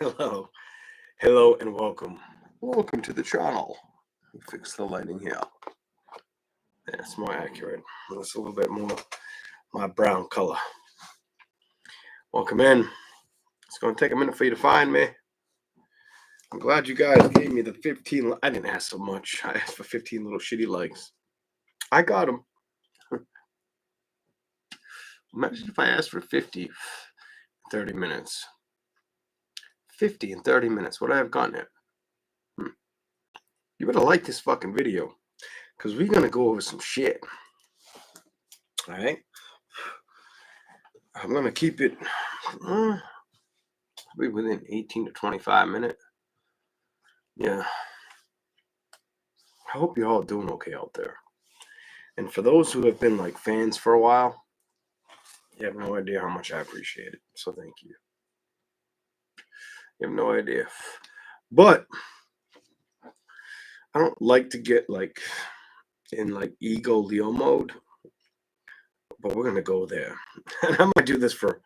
Hello, hello, and welcome. Welcome to the channel. Fix the lighting here. Yeah, it's more accurate. It's a little bit more my brown color. Welcome in. It's going to take a minute for you to find me. I'm glad you guys gave me the 15. I didn't ask so much. I asked for 15 little shitty likes. I got them. Imagine if I asked for 50 in 30 minutes. 50 in 30 minutes. Would I have gotten it? You better like this fucking video, because we're going to go over some shit. Alright? I'm going to keep it probably within 18 to 25 minutes. Yeah. I hope you're all doing okay out there. And for those who have been like fans for a while, you have no idea how much I appreciate it. So thank you. You have no idea. But I don't like to get like in like ego Leo mode. But we're going to go there. And I might do this for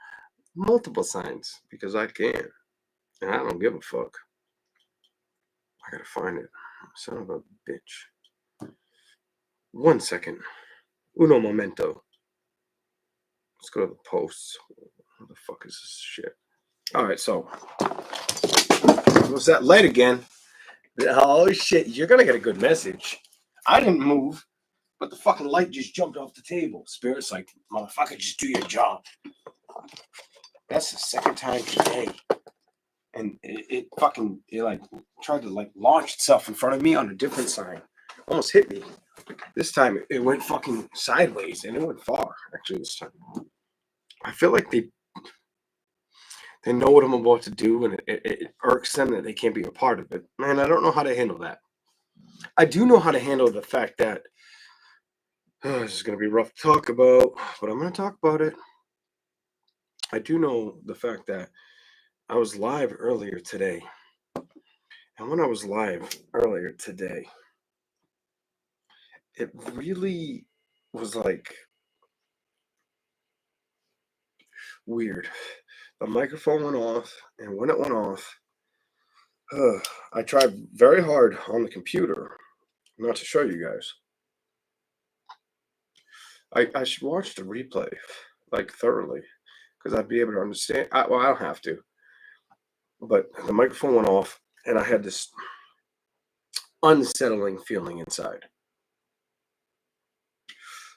multiple signs because I can. And I don't give a fuck. I got to find it. Son of a bitch. 1 second. Uno momento. Let's go to the posts. What the fuck is this shit? Alright, so. What's that light again? Oh shit, you're gonna get a good message. I didn't move, but the fucking light just jumped off the table. Spirit's like, motherfucker, just do your job. That's the second time today. And it like tried to like launch itself in front of me on a different sign. Almost hit me. This time it went fucking sideways and it went far, actually, this time. I feel like they know what I'm about to do, and it irks them that they can't be a part of it. Man, I don't know how to handle that. I do know how to handle the fact that this is going to be rough to talk about, but I'm going to talk about it. I do know the fact that I was live earlier today. And when I was live earlier today, it really was like weird. The microphone went off, and when it went off, I tried very hard on the computer not to show you guys. I should watch the replay like thoroughly because I'd be able to understand. Well, I don't have to, but the microphone went off, and I had this unsettling feeling inside.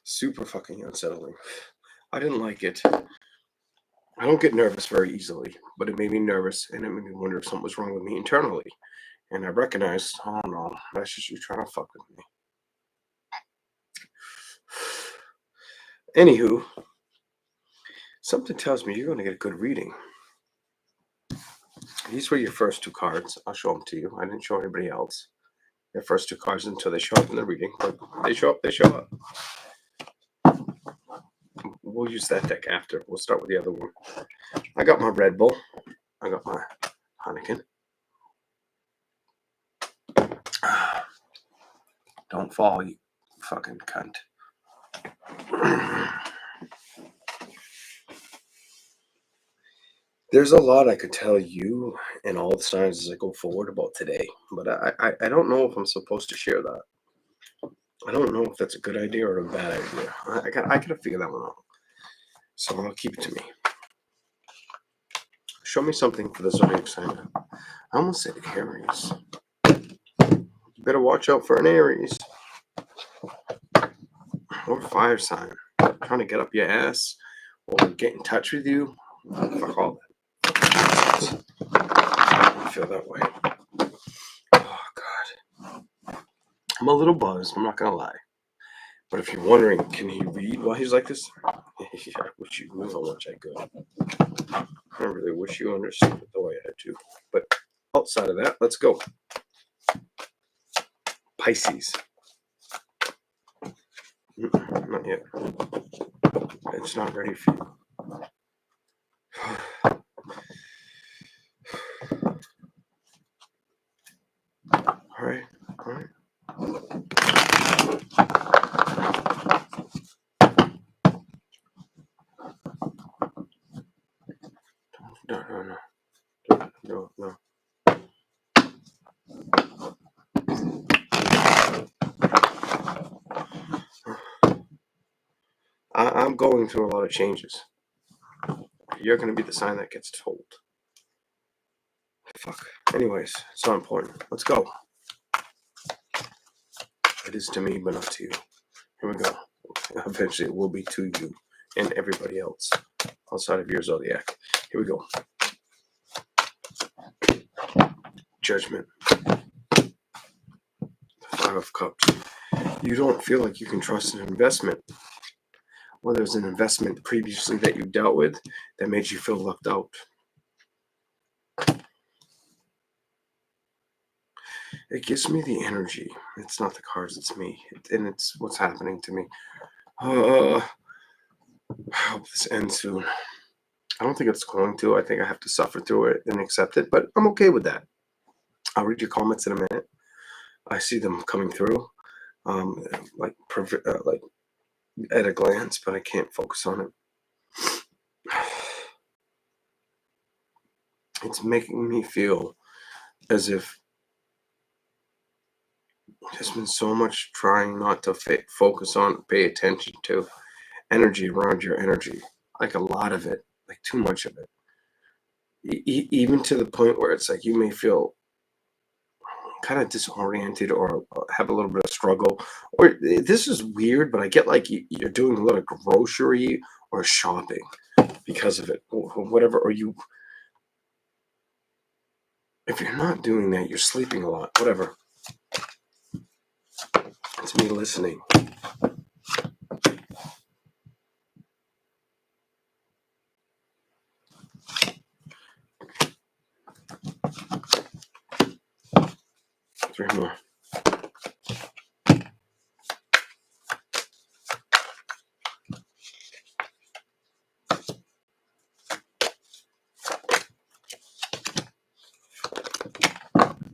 Super fucking unsettling. I didn't like it. I don't get nervous very easily, but it made me nervous, and it made me wonder if something was wrong with me internally. And I recognized, oh no, that's just you trying to fuck with me. Anywho, something tells me you're going to get a good reading. These were your first two cards. I'll show them to you. I didn't show anybody else. Their first two cards until they show up in the reading. But they show up, they show up. We'll use that deck after. We'll start with the other one. I got my Red Bull. I got my Heineken. Don't fall, you fucking cunt. There's a lot I could tell you and all the signs as I go forward about today, but I don't know if I'm supposed to share that. I don't know if that's a good idea or a bad idea. I gotta figure that one out. So I'll keep it to me. Show me something for the zodiac sign. I almost said Aries. You better watch out for an Aries. Or fire sign. Trying to get up your ass or get in touch with you. Fuck all that. I feel that way. Oh, God. I'm a little buzzed, I'm not going to lie. But if you're wondering, can he read while he's like this? I wish you knew how much I could. I really wish you understood it the way I do. But outside of that, let's go. Pisces. Not yet. It's not ready for you. All right. No. No, no. I'm going through a lot of changes. You're going to be the sign that gets told. Fuck. Anyways, it's not important. Let's go. It is to me, but not to you. Here we go. Eventually, it will be to you and everybody else outside of your zodiac. Here we go. Judgment. Five of Cups. You don't feel like you can trust an investment. Well, there's an investment previously that you dealt with that made you feel left out. It gives me the energy. It's not the cards, it's me. And it's what's happening to me. I hope this ends soon. I don't think it's going to. I think I have to suffer through it and accept it, but I'm okay with that. I'll read your comments in a minute. I see them coming through, like at a glance, but I can't focus on it. It's making me feel as if there's been so much trying not to focus on, pay attention to energy around your energy, like a lot of it, like too much of it, even to the point where it's like you may feel kind of disoriented or have a little bit of struggle. Or this is weird, but I get like you're doing a little grocery or shopping because of it, or whatever. Or if you're not doing that, you're sleeping a lot. Whatever. It's me listening. Three more.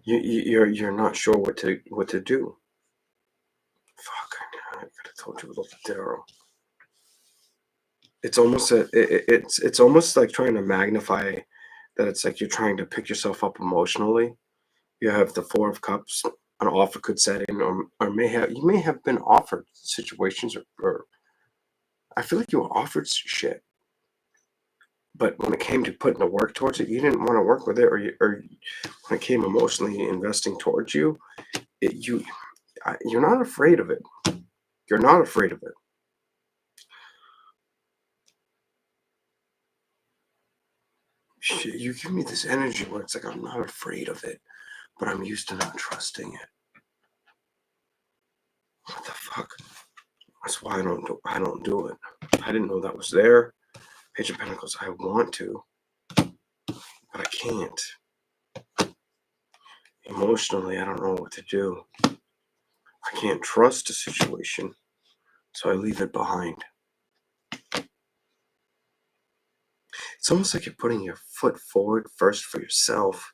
You're not sure what to do. Fuck! I could have told you a little tarot. It's almost it's almost like trying to magnify that. It's like you're trying to pick yourself up emotionally. You have the Four of Cups. An offer could set in, or you may have been offered situations, or I feel like you were offered shit, but when it came to putting the work towards it, you didn't want to work with it, or when it came emotionally investing towards you, you're not afraid of it. You're not afraid of it. Shit, you give me this energy where it's like I'm not afraid of it, but I'm used to not trusting it. What the fuck? That's why I don't do it. I didn't know that was there. Page of Pentacles. I want to, but I can't. Emotionally, I don't know what to do. I can't trust a situation, so I leave it behind. It's almost like you're putting your foot forward first for yourself,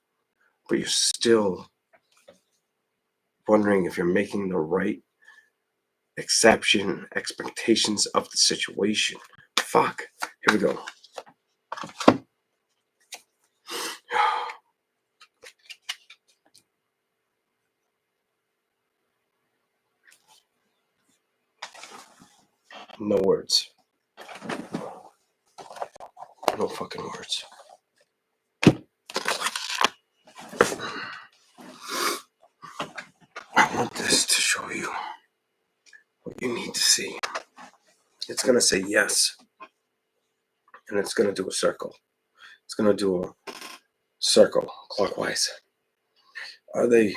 but you're still wondering if you're making the right expectations of the situation. Fuck. Here we go. No words. No fucking words. I want this to show you what you need to see. It's going to say yes. And it's going to do a circle. It's going to do a circle clockwise. Are they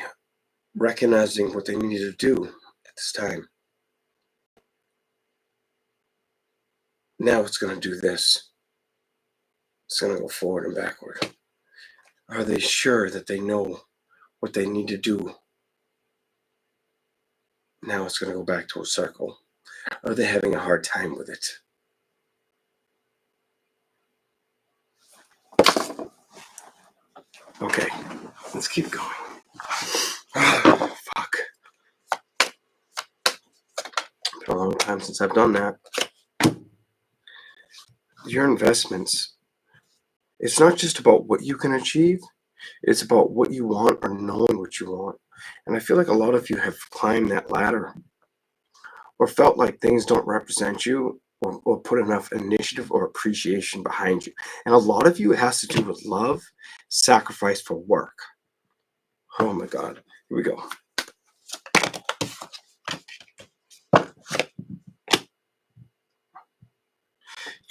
recognizing what they need to do at this time? Now it's going to do this. It's going to go forward and backward. Are they sure that they know what they need to do? Now it's going to go back to a circle. Are they having a hard time with it? Okay, let's keep going. Oh, fuck. Been a long time since I've done that. Your investments, it's not just about what you can achieve, It's about what you want or knowing what you want. And I feel like a lot of you have climbed that ladder or felt like things don't represent you or put enough initiative or appreciation behind you. And a lot of you, it has to do with love, sacrifice for work. Oh my God. Here we go.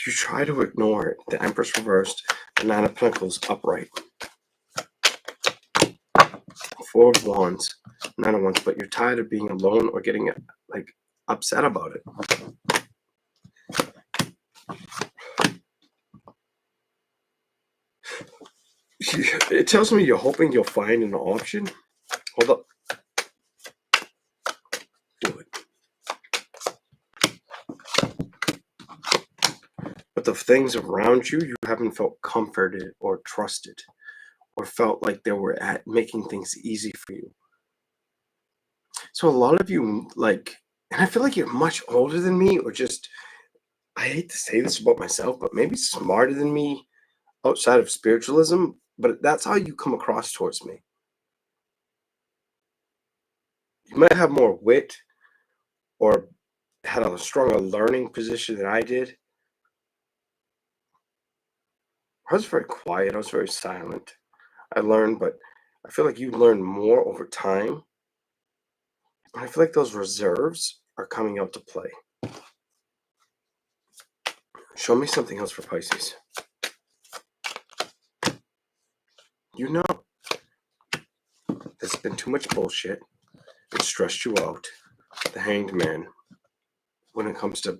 You try to ignore it. The Empress reversed, the Nine of Pentacles upright. Four of Wands, Nine of Wands, but you're tired of being alone or getting like upset about it. It tells me you're hoping you'll find an option. Hold up. Do it. But the things around you, you haven't felt comforted or trusted or felt like they were at making things easy for you. So a lot of you, like, and I feel like you're much older than me, or just, I hate to say this about myself, but maybe smarter than me outside of spiritualism, but that's how you come across towards me. You might have more wit or had a stronger learning position than I did. I was very quiet. I was very silent. I learned, but I feel like you learn more over time. And I feel like those reserves are coming out to play. Show me something else for Pisces. You know, there's been too much bullshit. It stressed you out. The Hanged Man. When it comes to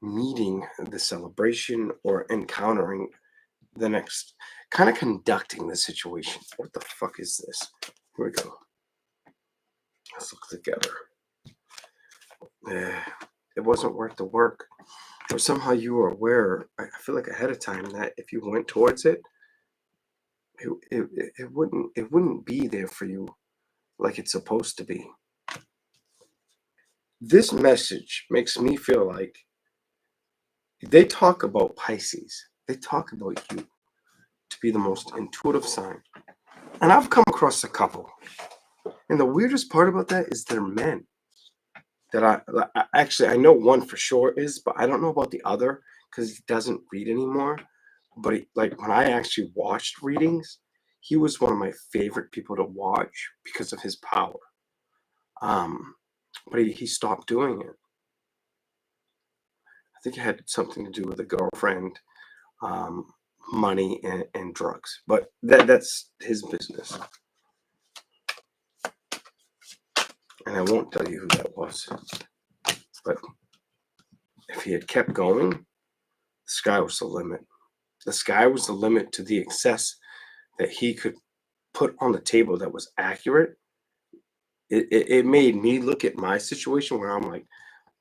meeting the celebration or encountering the next, kind of conducting the situation. What the fuck is this? Here we go. Let's look together. It wasn't worth the work. Or somehow you were aware, I feel like ahead of time, that if you went towards it, it wouldn't be there for you like it's supposed to be. This message makes me feel like they talk about Pisces. They talk about you to be the most intuitive sign. And I've come across a couple. And the weirdest part about that is they're men. That I know one for sure is, but I don't know about the other because he doesn't read anymore. But like when I actually watched readings, he was one of my favorite people to watch because of his power. But he stopped doing it. I think it had something to do with a girlfriend, money, and drugs. But that's his business. And I won't tell you who that was. But if he had kept going, the sky was the limit. The sky was the limit to the excess that he could put on the table that was accurate. It made me look at my situation where I'm like,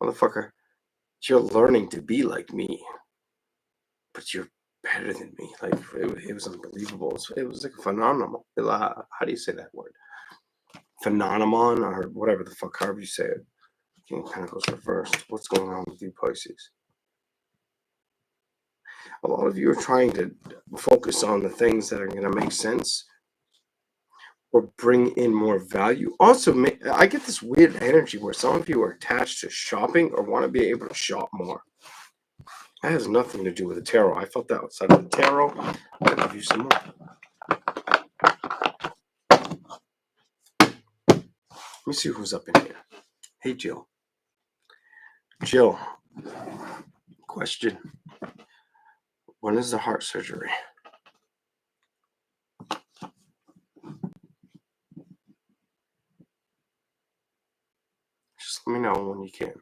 motherfucker, you're learning to be like me, but you're better than me. Like, it was unbelievable. It was like a phenomenon. How do you say that word? Phenomenon, or whatever the fuck, however you say it. It kind of goes reversed. What's going on with you, Pisces? A lot of you are trying to focus on the things that are going to make sense or bring in more value. Also, I get this weird energy where some of you are attached to shopping or want to be able to shop more. That has nothing to do with the tarot. I felt that outside of the tarot. I'll give you some more. Let me see who's up in here. Hey, Jill. Jill, question. When is the heart surgery? Just let me know when you can.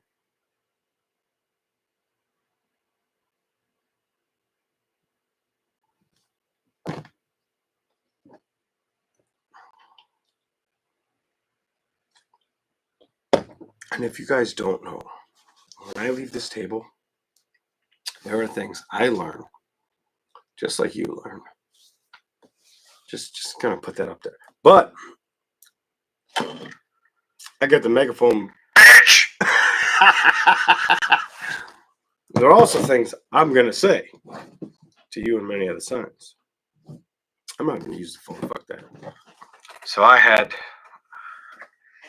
And if you guys don't know, when I leave this table, there are things I learn just like you learn. Just kind of put that up there. But I got the megaphone. There are also things I'm going to say to you and many other signs. I'm not going to use the phone. Fuck that. So I had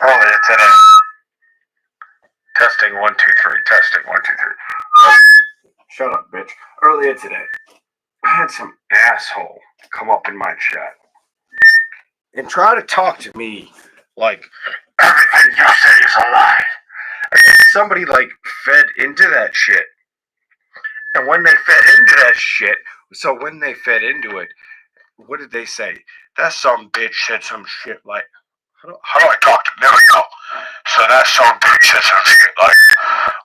earlier today. Testing 1 2 3. Testing 1 2 3. Shut up, bitch. Earlier today, I had some asshole come up in my chat and try to talk to me like everything you say is a lie. Somebody like fed into that shit. And when they fed into that shit, so when they fed into it, what did they say? That some bitch said some shit like, how do I talk to him? There we go. So that some bitch said some shit like,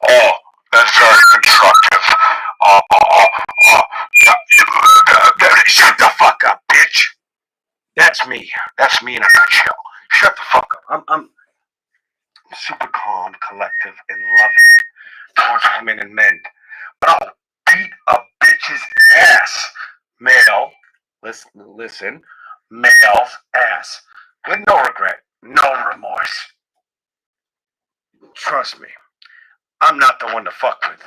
oh, that's very constructive. Yeah, shut the fuck up, bitch. That's me. That's me in a nutshell. Shut the fuck up. I'm super calm, collective, and loving towards women and men. But I'll beat a bitch's ass. Male, listen, male's ass. With no regret, no remorse. Trust me, I'm not the one to fuck with.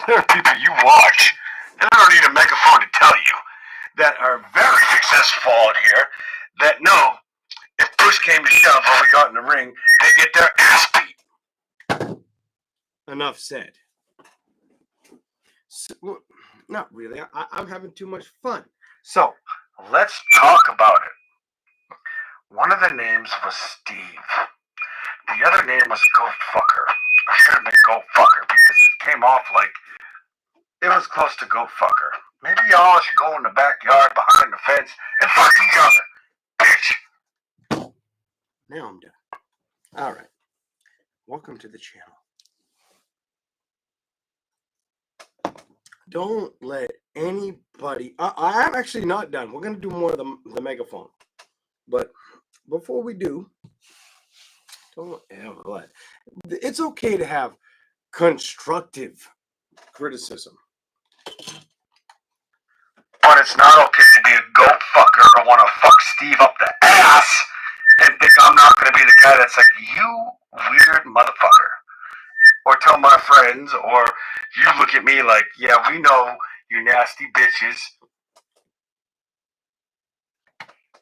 There are people you watch, and I don't need a megaphone to tell you, that are very successful out here, that know if push came to shove when we got in the ring, they get their ass beat. Enough said. So, well, not really. I'm having too much fun. So, let's talk about it. One of the names was Steve. The other name was Go Fucker. I should have been Go Fucker because it came off like it was close to Go Fucker. Maybe y'all should go in the backyard behind the fence and fuck each other, bitch. Now I'm done. All right. Welcome to the channel. Don't let anybody... I'm actually not done. We're going to do more of the megaphone. But before we do, don't ever let... It's okay to have constructive criticism. But it's not okay to be a goat fucker or want to fuck Steve up the ass and think I'm not going to be the guy that's like, you weird motherfucker. Or tell my friends, or you look at me like, yeah, we know you nasty bitches.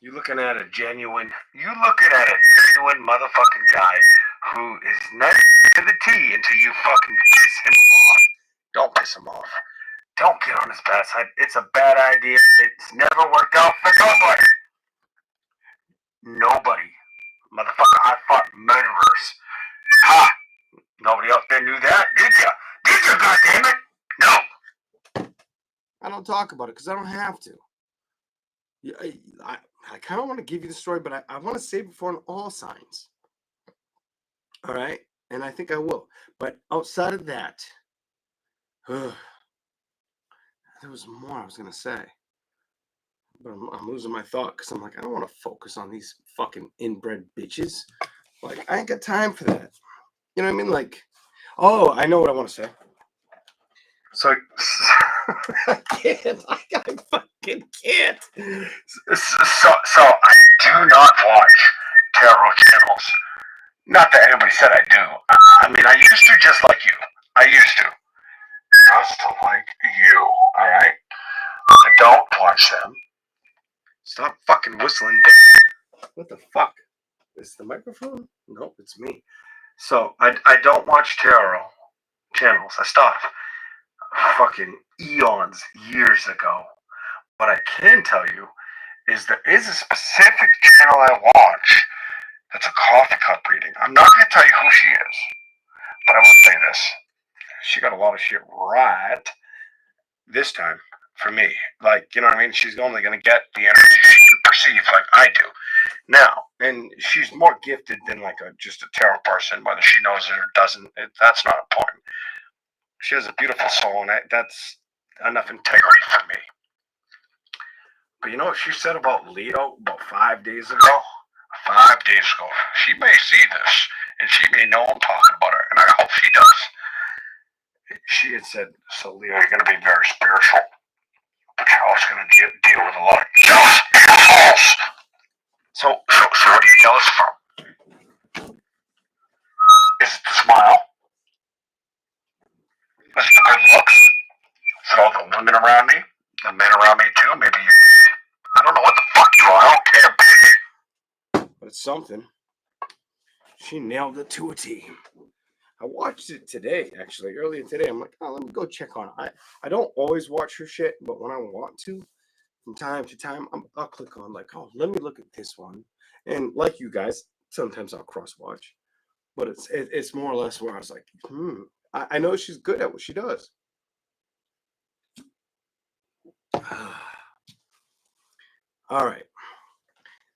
You looking at a genuine motherfucking guy who is nice to the T until you fucking piss him off. Don't piss him off. Don't get on his bad side. It's a bad idea. It's never worked out for nobody. Nobody. Motherfucker, I fought murderers. Ha! Nobody else there knew that, did ya? Did you, goddammit? No. I don't talk about it because I don't have to. I kind of want to give you the story, but I want to save it for an all signs. All right? And I think I will. But outside of that, there was more I was going to say. But I'm losing my thought because I'm like, I don't want to focus on these fucking inbred bitches. Like, I ain't got time for that. You know what I mean? Like, oh, I know what I want to say. So, I can't. I fucking can't. So I do not watch tarot channels. Not that anybody said I do. I mean, I used to just like you. I used to. Just like you, alright? I don't watch them. Stop fucking whistling. What the fuck? Is the microphone? Nope, it's me. So, I don't watch tarot channels. I stopped fucking eons, years ago. What I can tell you is there is a specific channel I watch that's a coffee cup reading. I'm not going to tell you who she is, but I will say this. She got a lot of shit right this time for me. Like, you know what I mean? She's only going to get the energy she perceives like I do. Now, and she's more gifted than like just a tarot person, whether she knows it or doesn't. That's not important. She has a beautiful soul, and that's enough integrity for me. But you know what she said about Leo about 5 days ago? 5 days ago. She may see this, and she may know I'm talking about her, and I hope she does. She had said, so Leo, you're going to be very spiritual, but you're also going to deal with a lot of jealous assholes. So what are you jealous from? Is it the smile? Is it the good looks? Is it all the women around me? The men around me too? Maybe you do. with something. She nailed it to a T. I watched it today, actually, earlier today. I'm like, oh, let me go check on it. I don't always watch her shit, but when I want to, from time to time, I'll click on like, oh, let me look at this one. And like you guys, sometimes I'll cross watch, but it's more or less where I was like, I know she's good at what she does. All right,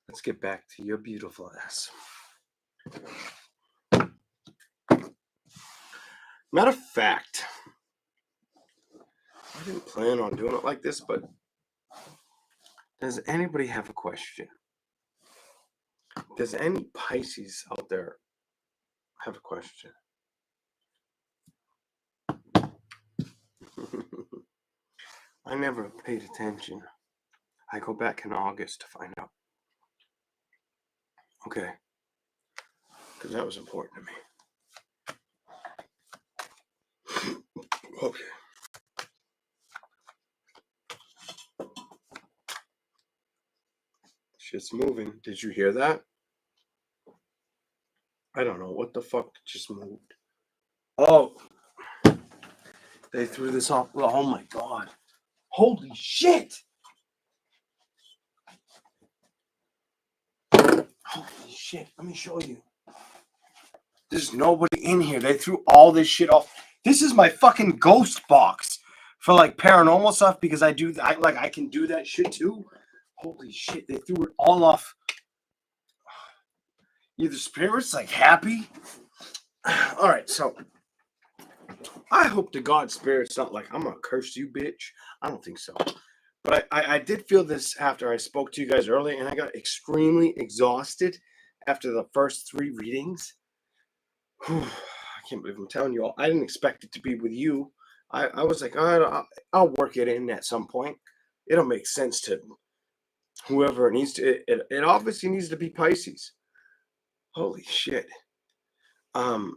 let's get back to your beautiful ass. Matter of fact, I didn't plan on doing it like this, but does anybody have a question? Does any Pisces out there have a question? I never paid attention. I go back in August to find out. Okay. Because that was important to me. Okay. Shit's moving. Did you hear that? I don't know. What the fuck just moved? Oh. They threw this off. Oh my god. Holy shit. Holy shit. Let me show you. There's nobody in here. They threw all this shit off. This is my fucking ghost box for like paranormal stuff because I can do that shit too. Holy shit. They threw it all off. Either spirits like happy. All right, so I hope to God spirit's not like I'm gonna curse you, bitch. I don't think so. But I did feel this after I spoke to you guys earlier, and I got extremely exhausted after the first 3 readings. I can't believe I'm telling you all. I didn't expect it to be with you. I was like, I'll work it in at some point. It'll make sense to whoever it needs to. It obviously needs to be Pisces. Holy shit. I'm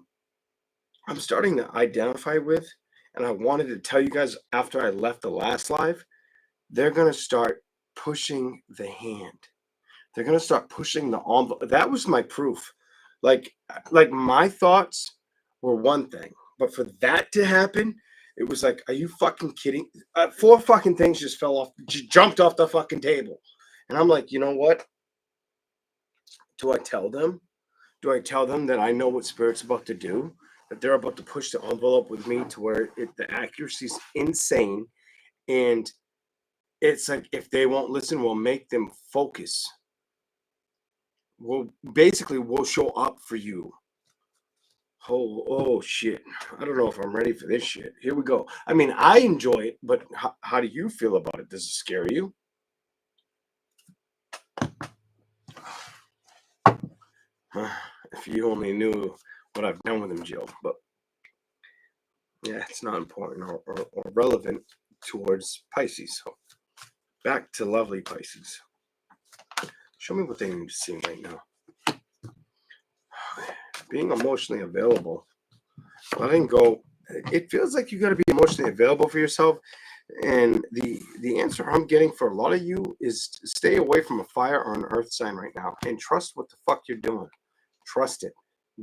starting to identify with, and I wanted to tell you guys after I left the last live, they're going to start pushing the hand. They're going to start pushing the envelope. That was my proof. Like my thoughts were one thing, but for that to happen, it was like, are you fucking kidding? 4 fucking things just fell off, jumped off the fucking table. And I'm like, you know what? Do I tell them? Do I tell them that I know what Spirit's about to do? That they're about to push the envelope with me to where the accuracy is insane. And it's like, if they won't listen, we'll make them focus. We'll show up for you. Oh shit. I don't know if I'm ready for this shit. Here we go. I mean, I enjoy it, but how do you feel about it? Does it scare you? If you only knew what I've done with him, Jill. But yeah, it's not important or relevant towards Pisces. So back to lovely Pisces. Show me what they need to see right now. Being emotionally available. Letting go. It feels like you got to be emotionally available for yourself. And the answer I'm getting for a lot of you is stay away from a fire or an earth sign right now. And trust what the fuck you're doing. Trust it.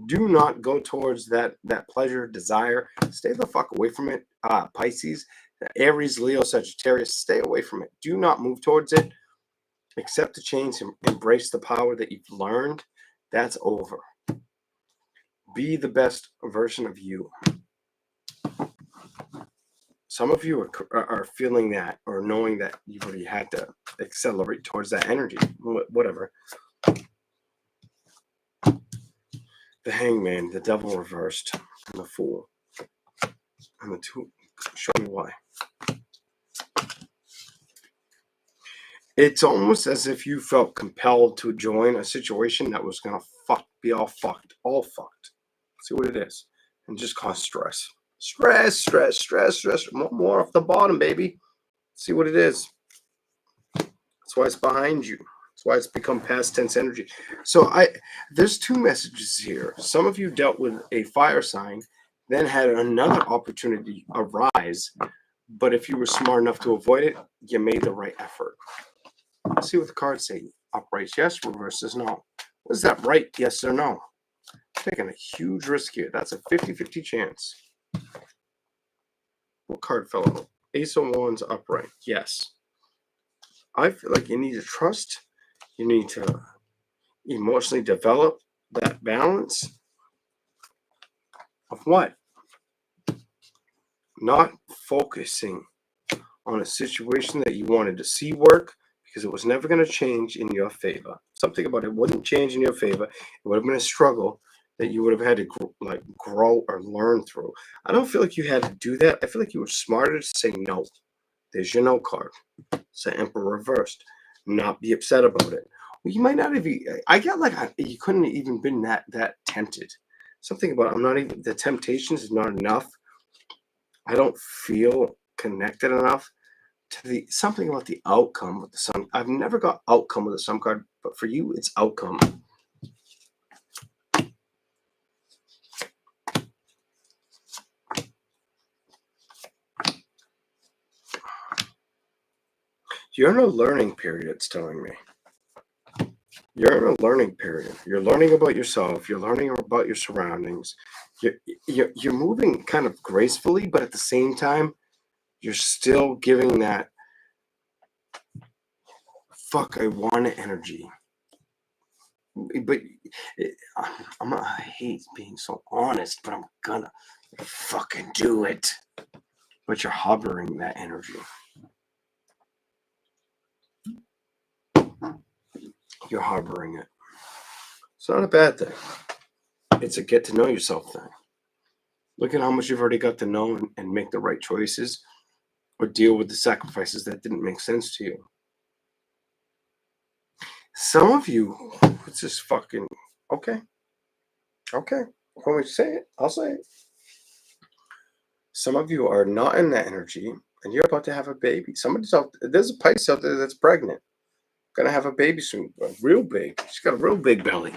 Do not go towards that pleasure, desire. Stay the fuck away from it. Pisces, Aries, Leo, Sagittarius, stay away from it. Do not move towards it. Accept the change and embrace the power that you've learned. That's over. Be the best version of you. Some of you are feeling that or knowing that you've already had to accelerate towards that energy. Whatever. The Hangman, the Devil reversed, and the Fool. And the 2. Show me why. It's almost as if you felt compelled to join a situation that was going to be all fucked. See what it is. And just cause stress. Stress. More off the bottom, baby. See what it is. That's why it's behind you. That's why it's become past tense energy. So there's 2 messages here. Some of you dealt with a fire sign, then had another opportunity arise. But if you were smart enough to avoid it, you made the right effort. Let's see what the cards say. Upright, yes. Reverse is no. Was that right? Yes or no? Taking a huge risk here. That's a 50-50 chance. What card fell out? Ace of Wands upright. Yes. I feel like you need to trust. You need to emotionally develop that balance of what? Not focusing on a situation that you wanted to see work because it was never going to change in your favor. Something about it wouldn't change in your favor. It would have been a struggle that you would have had to grow or learn through. I don't feel like you had to do that. I feel like you were smarter to say no. There's your no card. It's the Emperor reversed. Not be upset about it. Well, you might not have. I get like you couldn't have even been that tempted. Something about I'm not even the temptations is not enough. I don't feel connected enough to the something about the outcome with the sun. I've never got outcome with the sun card, but for you, it's outcome. You're in a learning period, it's telling me. You're in a learning period. You're learning about yourself. You're learning about your surroundings. You're moving kind of gracefully, but at the same time, you're still giving that fuck I want it energy. But I hate being so honest, but I'm gonna fucking do it. But you're harboring that energy. You're harboring it. It's not a bad thing. It's a get to know yourself thing. Look at how much you've already got to know and make the right choices or deal with the sacrifices that didn't make sense to you. Some of you, it's just fucking okay. Okay. Want me to say it? I'll say it. Some of you are not in that energy and you're about to have a baby. There's a Pisces out there that's pregnant. Gonna have a baby soon. Real big. She's got a real big belly.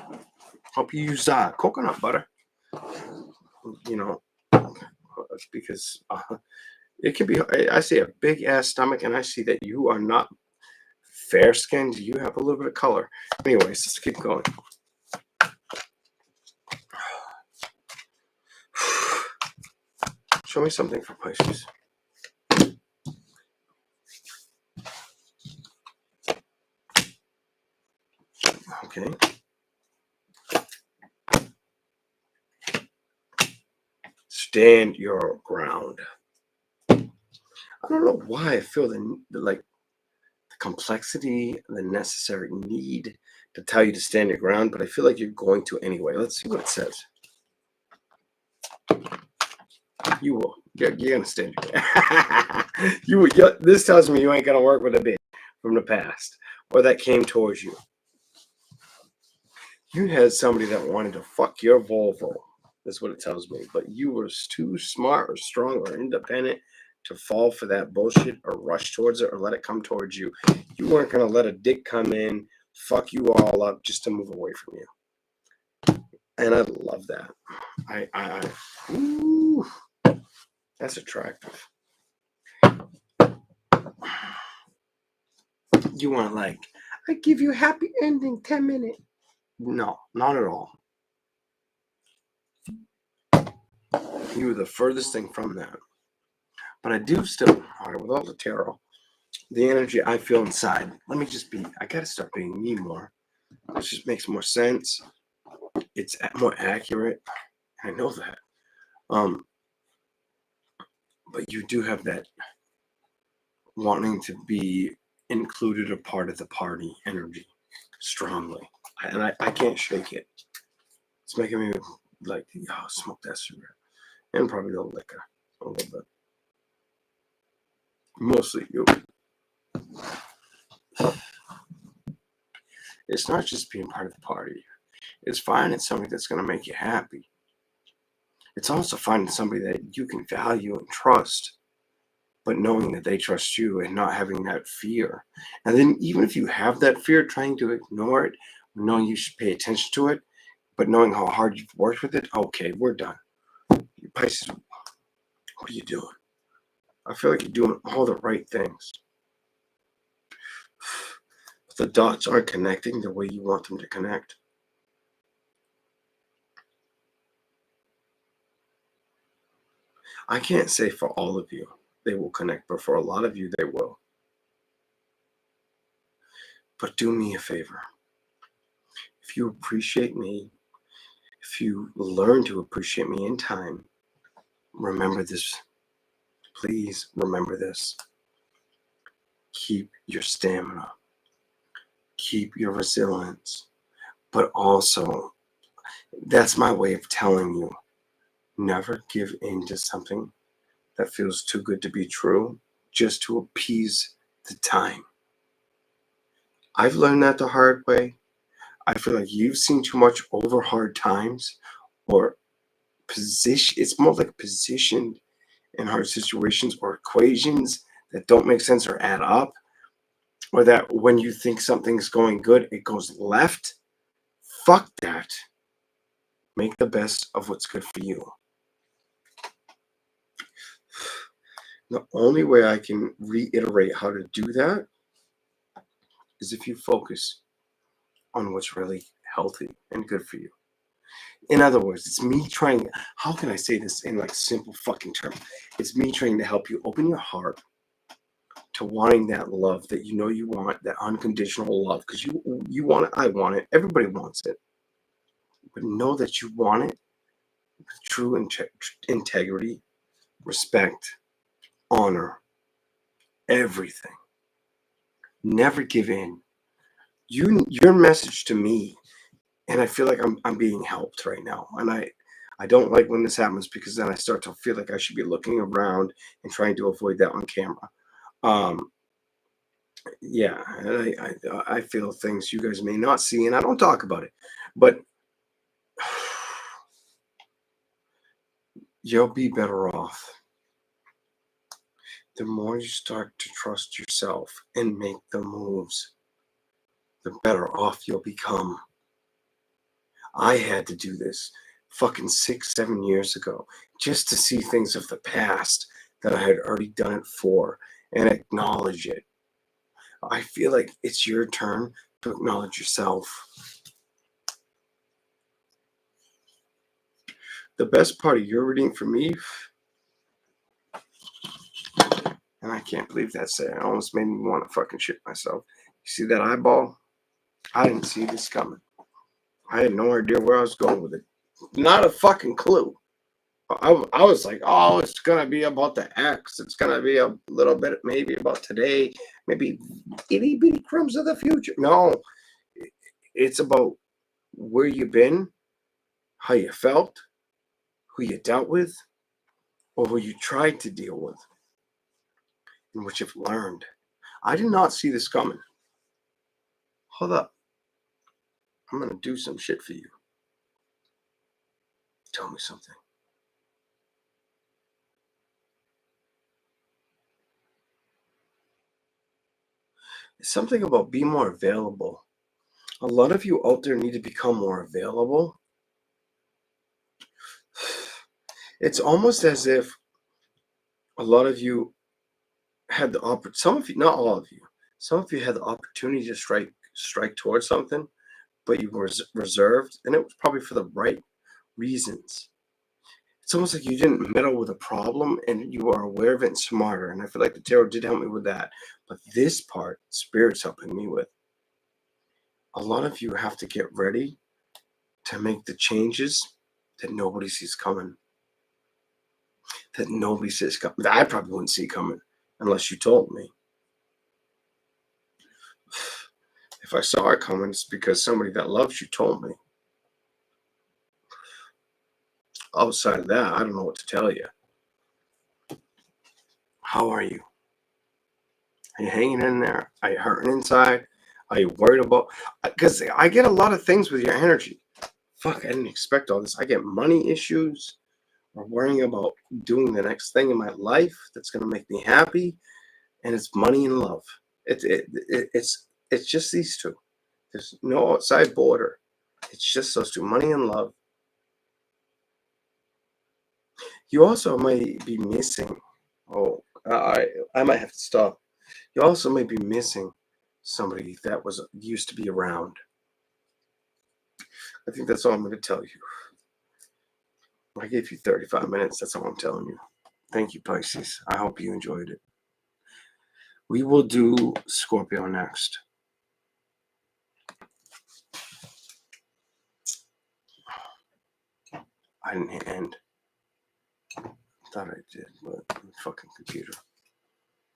Hope you use coconut butter. You know, because it can be. I see a big ass stomach, and I see that you are not fair skinned. You have a little bit of color. Anyways, let's keep going. Show me something for Pisces. Okay. Stand your ground. I don't know why I feel the complexity, the necessary need to tell you to stand your ground, but I feel like you're going to anyway. Let's see what it says. You will. You're gonna stand your ground. You will. This tells me you ain't gonna work with a bitch from the past or that came towards you. You had somebody that wanted to fuck your Volvo. That's what it tells me. But you were too smart or strong or independent to fall for that bullshit or rush towards it or let it come towards you. You weren't going to let a dick come in, fuck you all up just to move away from you. And I love that. Ooh, that's attractive. You want I give you a happy ending, 10 minutes. No, not at all. You were the furthest thing from that. But I do still, all right, with all the tarot, the energy I feel inside, I got to start being me more. It just makes more sense. It's more accurate. I know that. But you do have that wanting to be included a part of the party energy strongly. And I can't shake it. It's making me smoke that cigarette. And probably a little liquor. A little bit. Mostly you. It's not just being part of the party. It's finding somebody that's going to make you happy. It's also finding somebody that you can value and trust, but knowing that they trust you and not having that fear. And then even if you have that fear, trying to ignore it, knowing you should pay attention to it, but knowing how hard you've worked with it, okay, we're done. Pisces, what are you doing? I feel like you're doing all the right things. But the dots aren't connecting the way you want them to connect. I can't say for all of you they will connect, but for a lot of you, they will. But do me a favor. If you appreciate me, if you learn to appreciate me in time, remember this. Please remember this. Keep your stamina. Keep your resilience. But also, that's my way of telling you, never give in to something that feels too good to be true just to appease the time. I've learned that the hard way. I feel like you've seen too much over hard times or position. It's more like positioned in hard situations or equations that don't make sense or add up, or that when you think something's going good, it goes left. Fuck that. Make the best of what's good for you. The only way I can reiterate how to do that is if you focus on what's really healthy and good for you. In other words, it's me trying, how can I say this in like simple fucking terms? It's me trying to help you open your heart to wanting that love that you know you want, that unconditional love, because you want it, I want it, everybody wants it. But know that you want it with true integrity, respect, honor, everything. Never give in. Your message to me, and I feel like I'm being helped right now. And I don't like when this happens because then I start to feel like I should be looking around and trying to avoid that on camera. Um, yeah, and I feel things you guys may not see, and I don't talk about it, but you'll be better off the more you start to trust yourself and make the moves. The better off you'll become. I had to do this fucking 6, 7 years ago just to see things of the past that I had already done it for and acknowledge it. I feel like it's your turn to acknowledge yourself. The best part of your reading for me, and I can't believe that's it, it almost made me want to fucking shit myself. You see that eyeball? I didn't see this coming. I had no idea where I was going with it. Not a fucking clue. I was like, oh, it's going to be about the X. It's going to be a little bit maybe about today, maybe itty bitty crumbs of the future. No, it's about where you've been, how you felt, who you dealt with, or who you tried to deal with, and what you've learned. I did not see this coming. Hold up. I'm going to do some shit for you. Tell me something. It's something about being more available. A lot of you out there need to become more available. It's almost as if a lot of you had the opportunity, some of you, not all of you, some of you had the opportunity to strike towards something, but you were reserved, and it was probably for the right reasons. It's almost like you didn't meddle with a problem and you are aware of it and smarter. And I feel like the tarot did help me with that. But this part, Spirit's helping me with. A lot of you have to get ready to make the changes that nobody sees coming. That nobody sees coming. That I probably wouldn't see coming unless you told me. If I saw it coming, it's because somebody that loves you told me. Outside of that, I don't know what to tell you. How are you? Are you hanging in there? Are you hurting inside? Are you worried about? Because I get a lot of things with your energy. Fuck, I didn't expect all this. I get money issues or worrying about doing the next thing in my life that's going to make me happy. And it's money and love. It's just these two. There's no outside border. It's just those two, money and love. You also might be missing. Oh, I might have to stop. You also may be missing somebody that was used to be around. I think that's all I'm going to tell you. I gave you 35 minutes. That's all I'm telling you. Thank you, Pisces. I hope you enjoyed it. We will do Scorpio next. I didn't hit end. Thought I did, but fucking computer.